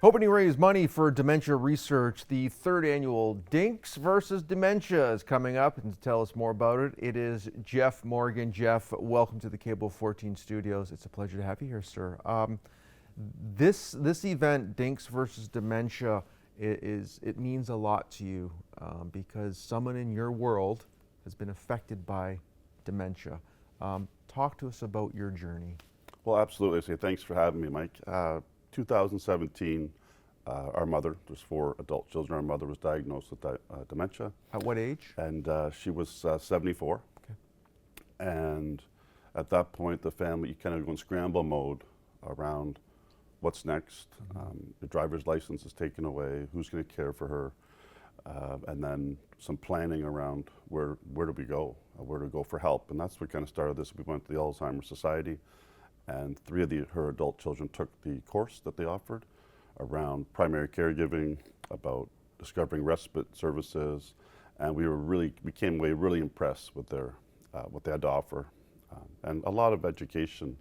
Hoping to raise money for dementia research, the third annual Dinks versus Dementia is coming up, and to tell us more about it, it is Jeff Morgan. Jeff, welcome to the Cable 14 studios. It's a pleasure to have you here, sir. This event, Dinks versus Dementia, it means a lot to you because someone in your world has been affected by dementia. Talk to us about your journey. Well, absolutely. I say thanks for having me, Mike. 2017, our mother, there's 4 adult children, our mother was diagnosed with dementia. At what age? And she was 74. Okay. And at that point, the family, you kind of go in scramble mode around what's next. The driver's license is taken away, who's going to care for her? And then some planning around where do we go, where to go for help. And that's what kind of started this. We went to the Alzheimer's Society, and 3 of her adult children took the course that they offered around primary caregiving, about discovering respite services, and we came away really impressed with what they had to offer, and a lot of education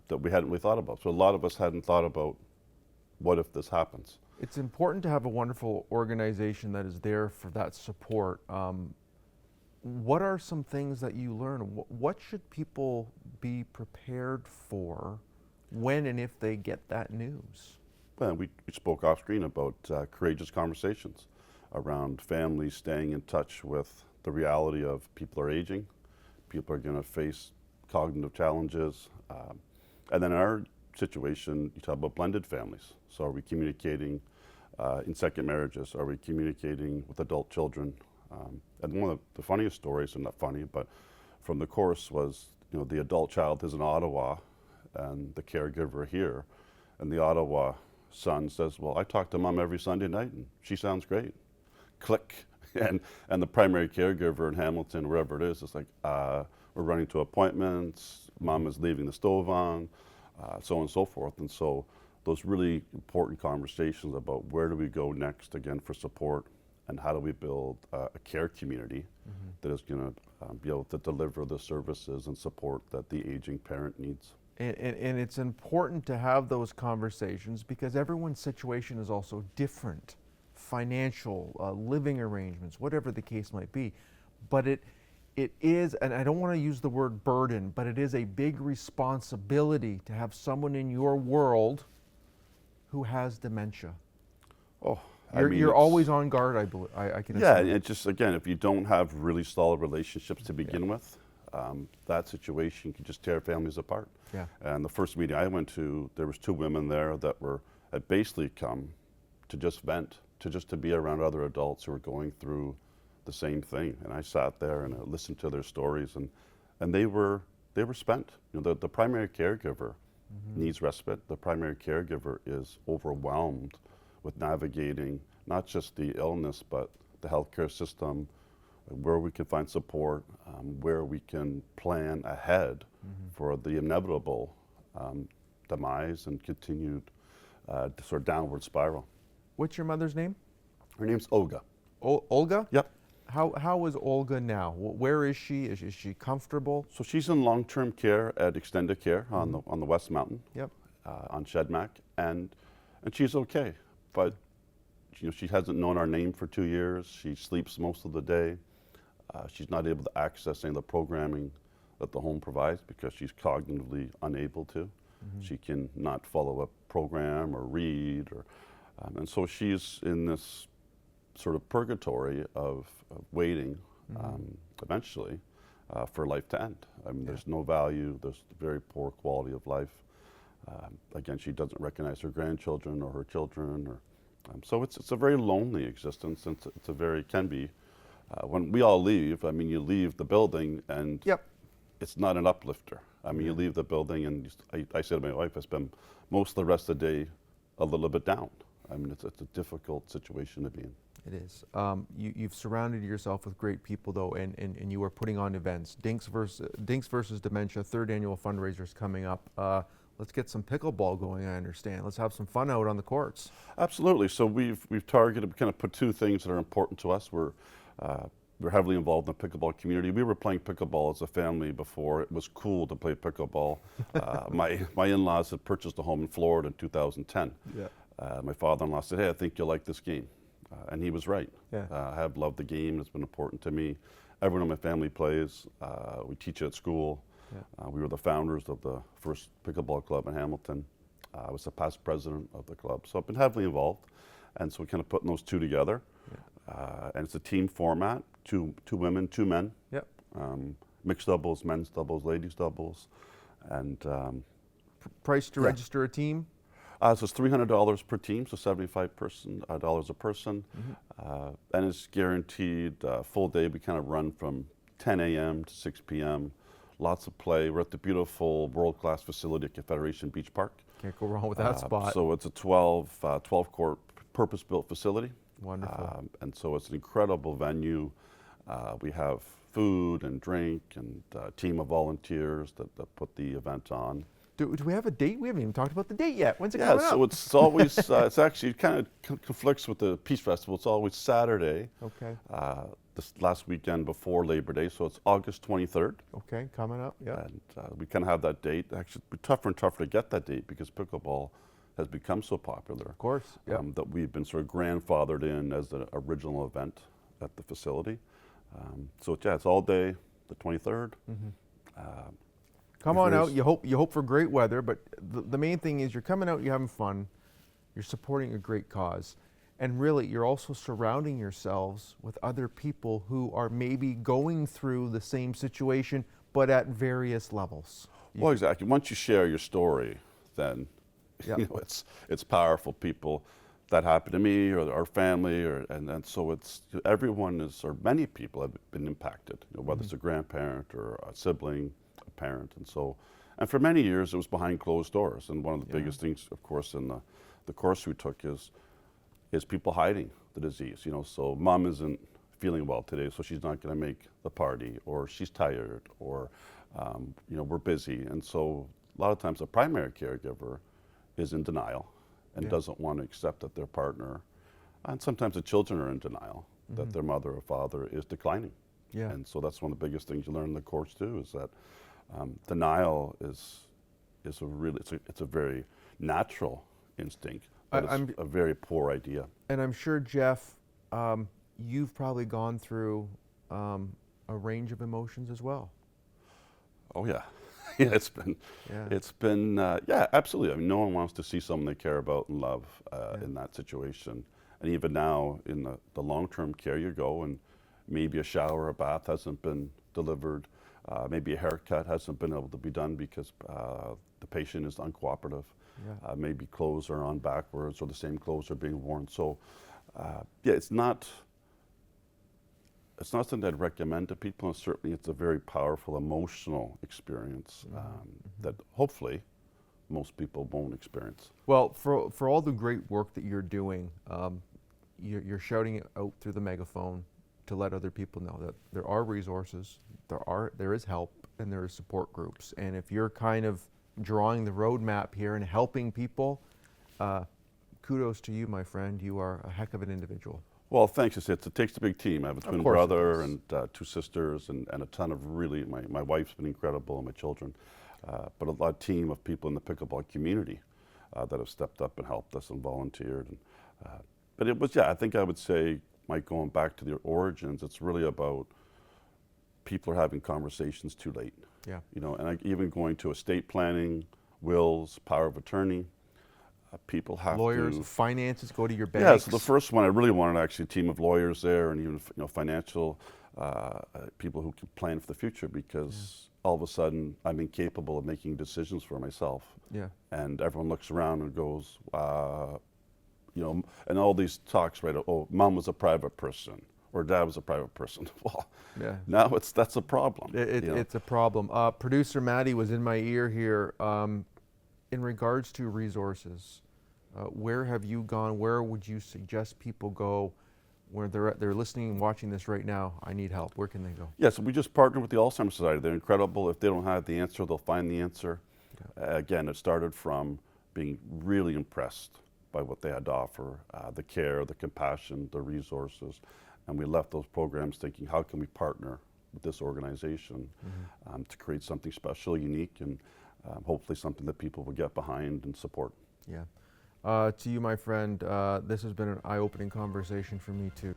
that we hadn't really thought about. So a lot of us hadn't thought about what if this happens. It's important to have a wonderful organization that is there for that support. What are some things that you learn? What should people be prepared for when and if they get that news? Well, we spoke off screen about courageous conversations around families staying in touch with the reality of people are aging, people are going to face cognitive challenges, and then in our situation, you talk about blended families. So are we communicating in second marriages? Are we communicating with adult children? And one of the funniest stories, and not funny, but from the course was, the adult child is in Ottawa and the caregiver here, and the Ottawa son says, well, I talk to mom every Sunday night and she sounds great. Click. And the primary caregiver in Hamilton, wherever it is like, we're running to appointments, mom is leaving the stove on, so on and so forth. And so those really important conversations about where do we go next, again, for support, and how do we build a care community that is going to be able to deliver the services and support that the aging parent needs. And it's important to have those conversations because everyone's situation is also different. Financial, living arrangements, whatever the case might be. But it is, and I don't want to use the word burden, but it is a big responsibility to have someone in your world who has dementia. Oh, you're always on guard, I believe. I can yeah, assume. it's just, again, if you don't have really solid relationships to begin with, that situation can just tear families apart. Yeah. And the first meeting I went to, there was 2 women there that had basically come to just vent, to be around other adults who were going through the same thing. And I sat there and I listened to their stories, and they were spent. The primary caregiver needs respite. The primary caregiver is overwhelmed with navigating not just the illness, but the healthcare system, where we can find support, where we can plan ahead for the inevitable demise and continued sort of downward spiral. What's your mother's name? Her name's Olga. Olga? Yep. How is Olga now? Where is she? Is she comfortable? So she's in long-term care at Extended Care on the West Mountain. Yep. On Shedmack, and she's okay, but she hasn't known our name for 2 years. She sleeps most of the day. She's not able to access any of the programming that the home provides because she's cognitively unable to. She can not follow a program or read, and so she's in this sort of purgatory of waiting eventually for life to end. I mean, there's no value, there's very poor quality of life. Again, she doesn't recognize her grandchildren or her children, so it's a very lonely existence, and can be. When we all leave, I mean, you leave the building and it's not an uplifter. I mean, you leave the building and I say to my wife, I spend most of the rest of the day a little bit down. I mean, it's a difficult situation to be in. It is. You've surrounded yourself with great people, though, and you are putting on events. Dinks versus Dementia, third annual fundraisers coming up. Let's get some pickleball going, I understand. Let's have some fun out on the courts. Absolutely. So we've targeted, kind of put 2 things that are important to us. We're heavily involved in the pickleball community. We were playing pickleball as a family before it was cool to play pickleball. My in-laws had purchased a home in Florida in 2010. Yeah. My father-in-law said, "Hey, I think you'll like this game," and he was right. Yeah. I have loved the game. It's been important to me. Everyone in my family plays. We teach at school. Yeah. We were the founders of the first pickleball club in Hamilton. I was the past president of the club, so I've been heavily involved. And so we're kind of putting those two together. Yeah. And it's a team format, two women, two men. Yep. Mixed doubles, men's doubles, ladies doubles. And Price to register a team? so it's $300 per team, so $75 a person. And it's guaranteed full day. We kind of run from 10 a.m. to 6 p.m. Lots of play. We're at the beautiful world-class facility at Confederation Beach Park. Can't go wrong with that spot. So it's a 12-court purpose-built facility. Wonderful. And so it's an incredible venue. We have food and drink and a team of volunteers that put the event on. Do we have a date? We haven't even talked about the date yet. When's it coming up? So it's always, it's actually kind of conflicts with the Peace Festival. It's always Saturday. Okay. This last weekend before Labor Day, so it's August 23rd. Okay, coming up, yeah. And we kind of have that date. Actually, it's tougher and tougher to get that date because pickleball has become so popular. Of course, yeah. That we've been sort of grandfathered in as the original event at the facility. So yeah, it's all day, the 23rd. Come on out. You hope for great weather, but the main thing is you're coming out, you're having fun, you're supporting a great cause, and really you're also surrounding yourselves with other people who are maybe going through the same situation, but at various levels. Well, exactly. Once you share your story, then you know, it's powerful. People that happened to me or our family, and so it's everyone is, or many people have been impacted. You know, whether it's a grandparent or a sibling, a parent, and for many years it was behind closed doors. And one of the biggest things, of course, in the course we took is people hiding the disease. You know, so mom isn't feeling well today, so she's not going to make the party, or she's tired, or you know, we're busy, and so a lot of times the primary caregiver is in denial and doesn't want to accept that their partner, and sometimes the children are in denial that their mother or father is declining. Yeah. And so that's one of the biggest things you learn in the course too, is that denial is a really, it's a very natural instinct, but it's a very poor idea. And I'm sure, Jeff, you've probably gone through a range of emotions as well. Oh yeah. Yeah, it's been, yeah, absolutely. I mean, no one wants to see someone they care about and love in that situation. And even now, in the long-term care, you go and maybe a shower or a bath hasn't been delivered. Maybe a haircut hasn't been able to be done because the patient is uncooperative. Yeah. Maybe clothes are on backwards, or the same clothes are being worn. So, yeah, it's not something I'd recommend to people, and certainly it's a very powerful emotional experience that hopefully most people won't experience. Well, for all the great work that you're doing, you're shouting it out through the megaphone to let other people know that there are resources, there is help, and there is support groups. And if you're kind of drawing the roadmap here and helping people, kudos to you, my friend. You are a heck of an individual. Well, thanks. It takes a big team. I have a twin brother and two sisters, and a ton of really, my wife's been incredible, and my children, but a lot team of people in the pickleball community that have stepped up and helped us and volunteered. And, but it was, yeah, I think I would say, Mike, going back to the origins, it's really about people are having conversations too late. Yeah. You know, and even going to estate planning, wills, power of attorney. People have lawyers, to, finances, go to your banks. Yeah, so the first one, I really wanted actually a team of lawyers there, and even financial people who can plan for the future, because all of a sudden I'm incapable of making decisions for myself. Yeah. And everyone looks around and goes, you know, and all these talks, right? Oh, mom was a private person, or dad was a private person. Well, now that's a problem. It's a problem. Producer Maddie was in my ear here. In regards to resources, where have you gone? Where would you suggest people go where they're listening and watching this right now? I need help. Where can they go? Yeah, so we just partnered with the Alzheimer's Society. They're incredible. If they don't have the answer, they'll find the answer. Okay. Again, it started from being really impressed by what they had to offer, the care, the compassion, the resources. And we left those programs thinking, how can we partner with this organization to create something special, unique, and hopefully something that people will get behind and support. Yeah. To you, my friend, this has been an eye-opening conversation for me too.